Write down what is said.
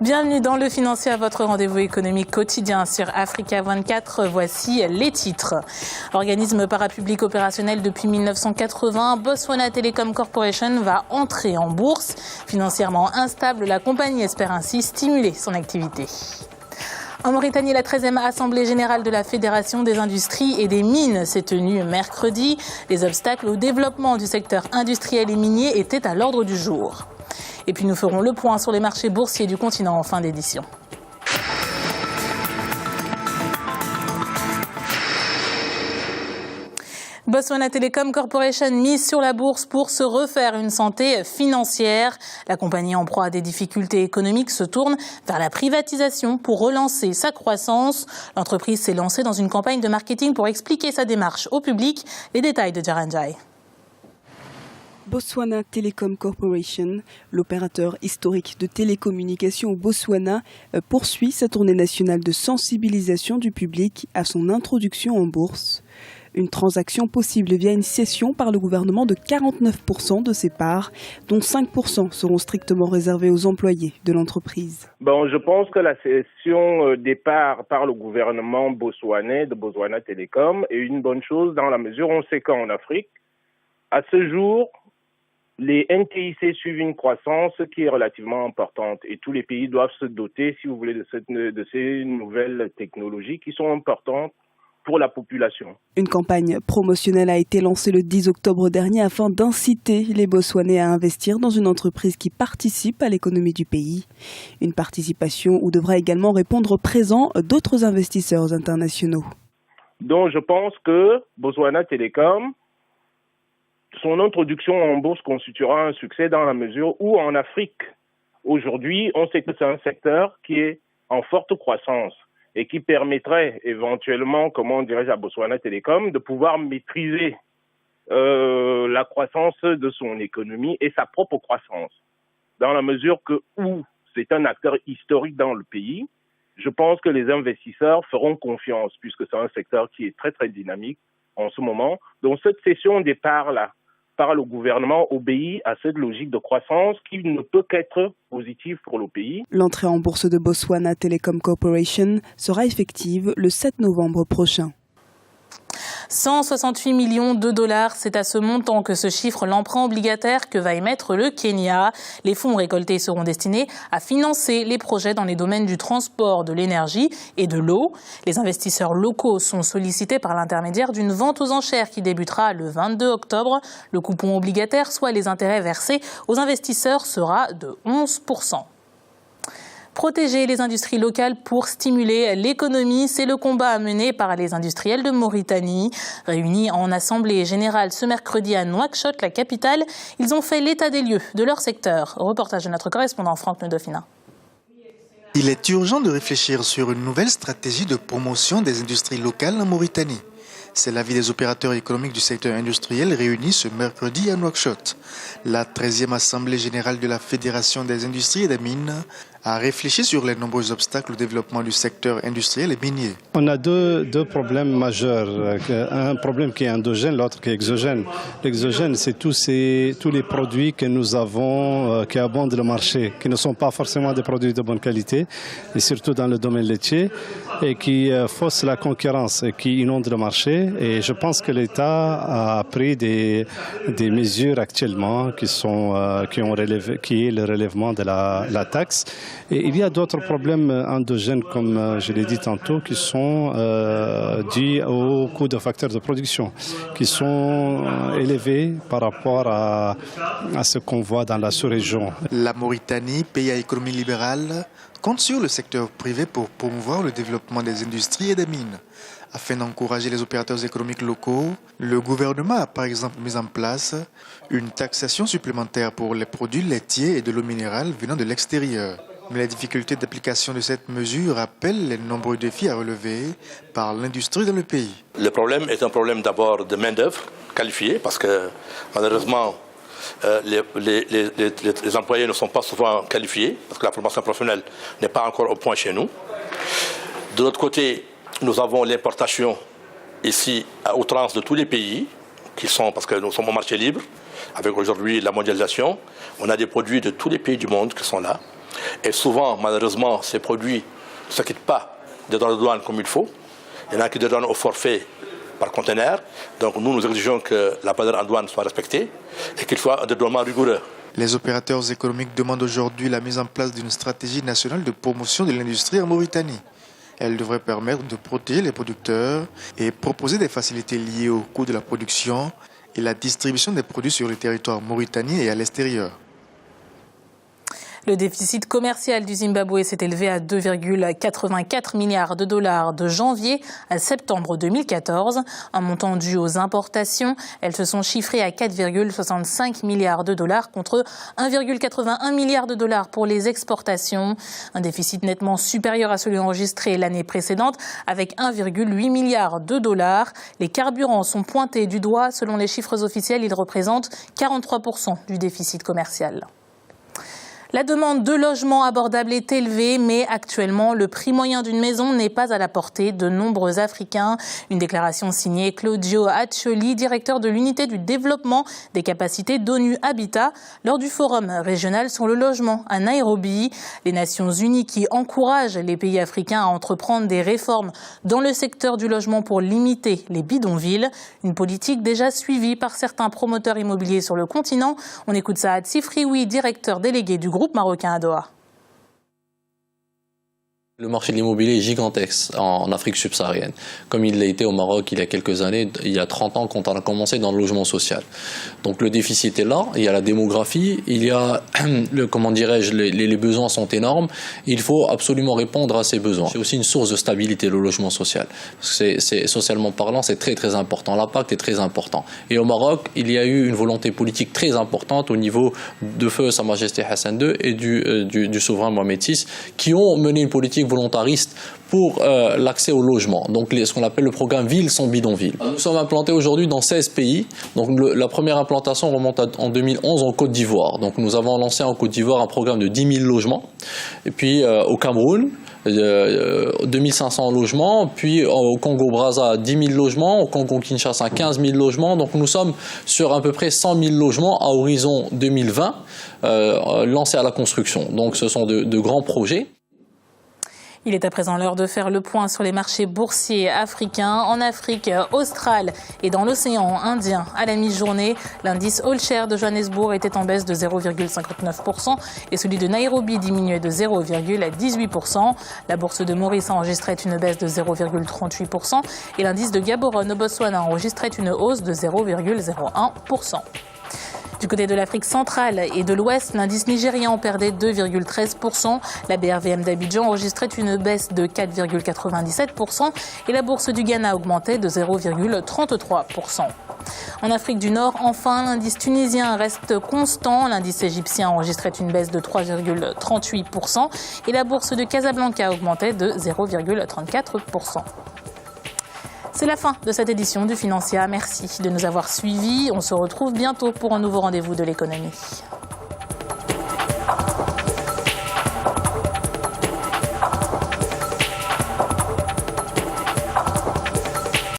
Bienvenue dans Le Financier, à votre rendez-vous économique quotidien sur Africa 24. Voici les titres. Organisme parapublic opérationnel depuis 1980, Botswana Telecom Corporation va entrer en bourse. Financièrement instable, la compagnie espère ainsi stimuler son activité. En Mauritanie, la 13e Assemblée générale de la Fédération des industries et des mines s'est tenue mercredi. Les obstacles au développement du secteur industriel et minier étaient à l'ordre du jour. Et puis nous ferons le point sur les marchés boursiers du continent en fin d'édition. Botswana Telecom Corporation mise sur la bourse pour se refaire une santé financière. La compagnie en proie à des difficultés économiques se tourne vers la privatisation pour relancer sa croissance. L'entreprise s'est lancée dans une campagne de marketing pour expliquer sa démarche au public. Les détails de Djaranjai. Botswana Telecom Corporation, l'opérateur historique de télécommunications au Botswana, poursuit sa tournée nationale de sensibilisation du public à son introduction en bourse. Une transaction possible via une cession par le gouvernement de 49% de ses parts, dont 5% seront strictement réservés aux employés de l'entreprise. Bon, je pense que la cession des parts par le gouvernement botswanais de Botswana Telecom est une bonne chose dans la mesure où on sait qu'en Afrique, à ce jour, les NTIC suivent une croissance qui est relativement importante et tous les pays doivent se doter, si vous voulez, de ces nouvelles technologies qui sont importantes pour la population. Une campagne promotionnelle a été lancée le 10 octobre dernier afin d'inciter les Botswanais à investir dans une entreprise qui participe à l'économie du pays. Une participation où devra également répondre présent d'autres investisseurs internationaux. Donc je pense que Botswana Telecom, son introduction en bourse constituera un succès dans la mesure où en Afrique, aujourd'hui, on sait que c'est un secteur qui est en forte croissance et qui permettrait éventuellement, à Botswana Telecom, de pouvoir maîtriser la croissance de son économie et sa propre croissance. Dans la mesure où c'est un acteur historique dans le pays, je pense que les investisseurs feront confiance puisque c'est un secteur qui est très très dynamique en ce moment. Donc cette cession des parts-là, par le gouvernement obéit à cette logique de croissance qui ne peut qu'être positive pour le pays. L'entrée en bourse de Botswana Telecom Corporation sera effective le 7 novembre prochain. 168 millions de dollars, c'est à ce montant que se chiffre l'emprunt obligataire que va émettre le Kenya. Les fonds récoltés seront destinés à financer les projets dans les domaines du transport, de l'énergie et de l'eau. Les investisseurs locaux sont sollicités par l'intermédiaire d'une vente aux enchères qui débutera le 22 octobre. Le coupon obligataire, soit les intérêts versés aux investisseurs, sera de 11%. Protéger les industries locales pour stimuler l'économie, c'est le combat mené par les industriels de Mauritanie. Réunis en assemblée générale ce mercredi à Nouakchott, la capitale, ils ont fait l'état des lieux de leur secteur. Reportage de notre correspondant Franck Ndofina. Il est urgent de réfléchir sur une nouvelle stratégie de promotion des industries locales en Mauritanie. C'est l'avis des opérateurs économiques du secteur industriel réunis ce mercredi à Nouakchott. La 13e Assemblée générale de la Fédération des industries et des mines a réfléchi sur les nombreux obstacles au développement du secteur industriel et minier. On a deux problèmes majeurs. Un problème qui est endogène, l'autre qui est exogène. L'exogène, c'est tous les produits que nous avons qui abondent le marché, qui ne sont pas forcément des produits de bonne qualité, et surtout dans le domaine laitier, et qui faussent la concurrence et qui inondent le marché. Et je pense que l'État a pris des mesures actuellement qui est le relèvement de la taxe. Et il y a d'autres problèmes endogènes, comme je l'ai dit tantôt, qui sont dus au coût de facteurs de production, qui sont élevés par rapport à ce qu'on voit dans la sous-région. La Mauritanie, pays à économie libérale, compte sur le secteur privé pour promouvoir le développement des industries et des mines. Afin d'encourager les opérateurs économiques locaux, le gouvernement a par exemple mis en place une taxation supplémentaire pour les produits laitiers et de l'eau minérale venant de l'extérieur. Mais les difficultés d'application de cette mesure rappellent les nombreux défis à relever par l'industrie dans le pays. Le problème est un problème d'abord de main-d'œuvre qualifiée, parce que malheureusement, les employés ne sont pas souvent qualifiés, parce que la formation professionnelle n'est pas encore au point chez nous. De l'autre côté, nous avons l'importation ici à outrance de tous les pays, parce que nous sommes au marché libre, avec aujourd'hui la mondialisation. On a des produits de tous les pays du monde qui sont là. Et souvent, malheureusement, ces produits ne s'acquittent pas des droits de douane comme il faut. Il y en a qui dédouanent au forfait par conteneur. Donc nous exigeons que la valeur en douane soit respectée et qu'il soit un dédouanement rigoureux. Les opérateurs économiques demandent aujourd'hui la mise en place d'une stratégie nationale de promotion de l'industrie en Mauritanie. Elle devrait permettre de protéger les producteurs et proposer des facilités liées au coût de la production et la distribution des produits sur le territoire mauritanien et à l'extérieur. Le déficit commercial du Zimbabwe s'est élevé à 2,84 milliards de dollars de janvier à septembre 2014. Un montant dû aux importations. Elles se sont chiffrées à 4,65 milliards de dollars contre 1,81 milliard de dollars pour les exportations. Un déficit nettement supérieur à celui enregistré l'année précédente avec 1,8 milliard de dollars. Les carburants sont pointés du doigt. Selon les chiffres officiels, ils représentent 43% du déficit commercial. La demande de logements abordables est élevée, mais actuellement, le prix moyen d'une maison n'est pas à la portée de nombreux Africains. Une déclaration signée Claudio Accioli, directeur de l'unité du développement des capacités d'ONU Habitat, lors du forum régional sur le logement à Nairobi. Les Nations Unies qui encouragent les pays africains à entreprendre des réformes dans le secteur du logement pour limiter les bidonvilles. Une politique déjà suivie par certains promoteurs immobiliers sur le continent. On écoute Saad Sifrioui, directeur délégué du groupe marocain à Doha. Le marché de l'immobilier est gigantesque en Afrique subsaharienne, comme il l'a été au Maroc il y a quelques années, il y a 30 ans quand on a commencé dans le logement social. Donc le déficit est là, il y a la démographie, il y a, les besoins sont énormes, il faut absolument répondre à ces besoins. C'est aussi une source de stabilité, le logement social. C'est socialement parlant, c'est très très important, l'impact est très important. Et au Maroc, il y a eu une volonté politique très importante au niveau de feu Sa Majesté Hassan II et du souverain Mohamed VI, qui ont mené une politique volontariste pour l'accès au logement, donc ce qu'on appelle le programme Ville sans bidonville. Nous sommes implantés aujourd'hui dans 16 pays, donc la première implantation remonte en 2011 en Côte d'Ivoire. Donc nous avons lancé en Côte d'Ivoire un programme de 10 000 logements, et puis au Cameroun, 2500 logements, puis au Congo-Brazza 10 000 logements, au Congo-Kinshasa 15 000 logements, donc nous sommes sur à peu près 100 000 logements à horizon 2020 lancés à la construction. Donc ce sont de grands projets. Il est à présent l'heure de faire le point sur les marchés boursiers africains. En Afrique australe et dans l'océan Indien, à la mi-journée, l'indice All Share de Johannesburg était en baisse de 0,59% et celui de Nairobi diminuait de 0,18%. La bourse de Maurice enregistrait une baisse de 0,38% et l'indice de Gaborone au Botswana enregistrait une hausse de 0,01%. Du côté de l'Afrique centrale et de l'Ouest, l'indice nigérian perdait 2,13%. La BRVM d'Abidjan enregistrait une baisse de 4,97% et la bourse du Ghana augmentait de 0,33%. En Afrique du Nord, enfin, l'indice tunisien reste constant. L'indice égyptien enregistrait une baisse de 3,38% et la bourse de Casablanca augmentait de 0,34%. C'est la fin de cette édition du Financia. Merci de nous avoir suivis. On se retrouve bientôt pour un nouveau rendez-vous de l'économie.